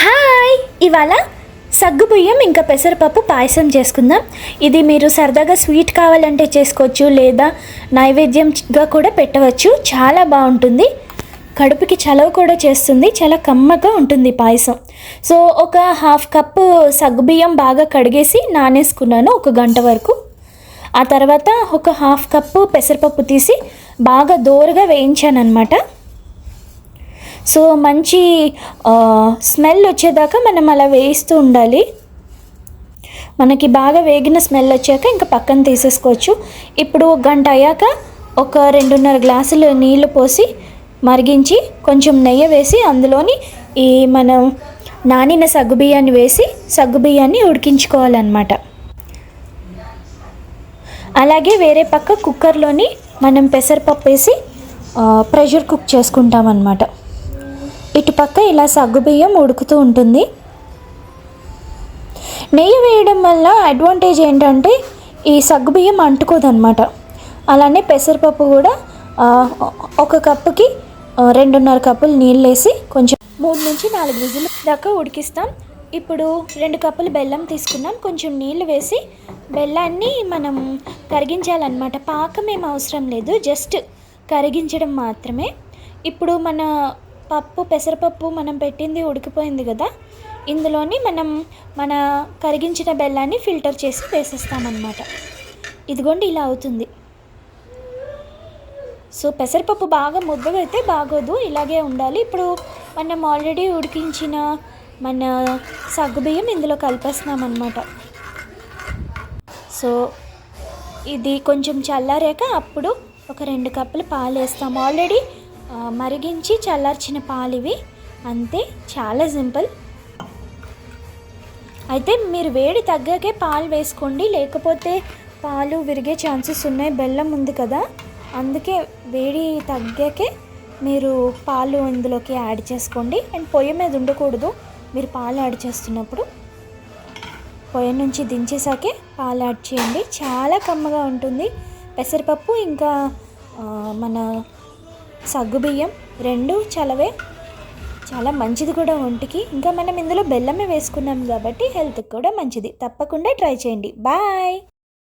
Hi, ఇవాళ సగ్గుబియ్యం ఇంకా పెసరపప్పు పాయసం చేసుకుందాం. ఇది మీరు సరదాగా స్వీట్ కావాలంటే చేసుకోవచ్చు, లేదా నైవేద్యంగా కూడా పెట్టవచ్చు. చాలా బాగుంటుంది, కడుపుకి చలవ కూడా చేస్తుంది, చాలా కమ్మగా ఉంటుంది పాయసం. సో ఒక హాఫ్ కప్పు సగ్గుబియ్యం బాగా కడిగేసి నానేసుకున్నాను 1 గంట వరకు. ఆ తర్వాత ఒక హాఫ్ కప్పు పెసరపప్పు తీసి బాగా దోరగా వేయించాను అనమాట. సో మంచి స్మెల్ వచ్చేదాకా మనం అలా వేయిస్తూ ఉండాలి. మనకి బాగా వేగిన స్మెల్ వచ్చాక ఇంకా పక్కన తీసేసుకోవచ్చు. ఇప్పుడు 1 గంట అయ్యాక ఒక 2.5 గ్లాసులు నీళ్లు పోసి మరిగించి కొంచెం నెయ్యి వేసి అందులోని ఈ మనం నానిన సగ్గుబియ్యాన్ని వేసి సగ్గుబియ్యాన్ని ఉడికించుకోవాలన్నమాట. అలాగే వేరే పక్క కుక్కర్లోని మనం పెసరపప్పు వేసి ప్రెషర్ కుక్ చేసుకుంటామన్నమాట. ఇటుపక్క ఇలా సగ్గుబియ్యం ఉడుకుతూ ఉంటుంది. నెయ్యి వేయడం వల్ల అడ్వాంటేజ్ ఏంటంటే ఈ సగ్గుబియ్యం అంటుకోదన్నమాట. అలానే పెసరపప్పు కూడా 1 కప్పుకి 2.5 కప్పులు నీళ్ళు వేసి కొంచెం 3 నుంచి 4 విజిల్ దాకా ఉడికిస్తాం. ఇప్పుడు 2 కప్పులు బెల్లం తీసుకున్నాం. కొంచెం నీళ్ళు వేసి బెల్లాన్ని మనం కరిగించాలన్నమాట. పాకం ఏం అవసరం లేదు, జస్ట్ కరిగించడం మాత్రమే. ఇప్పుడు పెసరపప్పు మనం పెట్టింది ఉడికిపోయింది కదా, ఇందులోని మన కరిగించిన బెల్లాన్ని ఫిల్టర్ చేసి వేసేస్తామన్నమాట. ఇదిగోండి ఇలా అవుతుంది. సో పెసరపప్పు బాగా ముద్దగా అయితే బాగోదు, ఇలాగే ఉండాలి. ఇప్పుడు మనం ఆల్రెడీ ఉడికించిన మన సగ్గుబియ్యం ఇందులో కలిపేస్తున్నాం అన్నమాట. సో ఇది కొంచెం చల్లారాక అప్పుడు ఒక 2 కప్పులు పాలు వేస్తాం. ఆల్రెడీ మరిగించి చల్లార్చిన పాలు ఇవి, అంతే, చాలా సింపుల్. అయితే మీరు వేడి తగ్గాకే పాలు వేసుకోండి, లేకపోతే పాలు విరిగే ఛాన్సెస్ ఉన్నాయి. బెల్లం ఉంది కదా, అందుకే వేడి తగ్గాకే మీరు పాలు ఇందులోకి యాడ్ చేసుకోండి. అండ్ పొయ్యి మీద ఉండకూడదు మీరు పాలు యాడ్ చేస్తున్నప్పుడు. పొయ్యి నుంచి దించేసాకే పాలు యాడ్ చేయండి, చాలా కమ్మగా ఉంటుంది. పెసరపప్పు ఇంకా మన సగ్గుబియ్యం 2 చలవే, చాలా మంచిది కూడా ఒంటికి. ఇంకా మనం ఇందులో బెల్లమే వేసుకున్నాం కాబట్టి హెల్త్కి కూడా మంచిది. తప్పకుండా ట్రై చేయండి. బాయ్.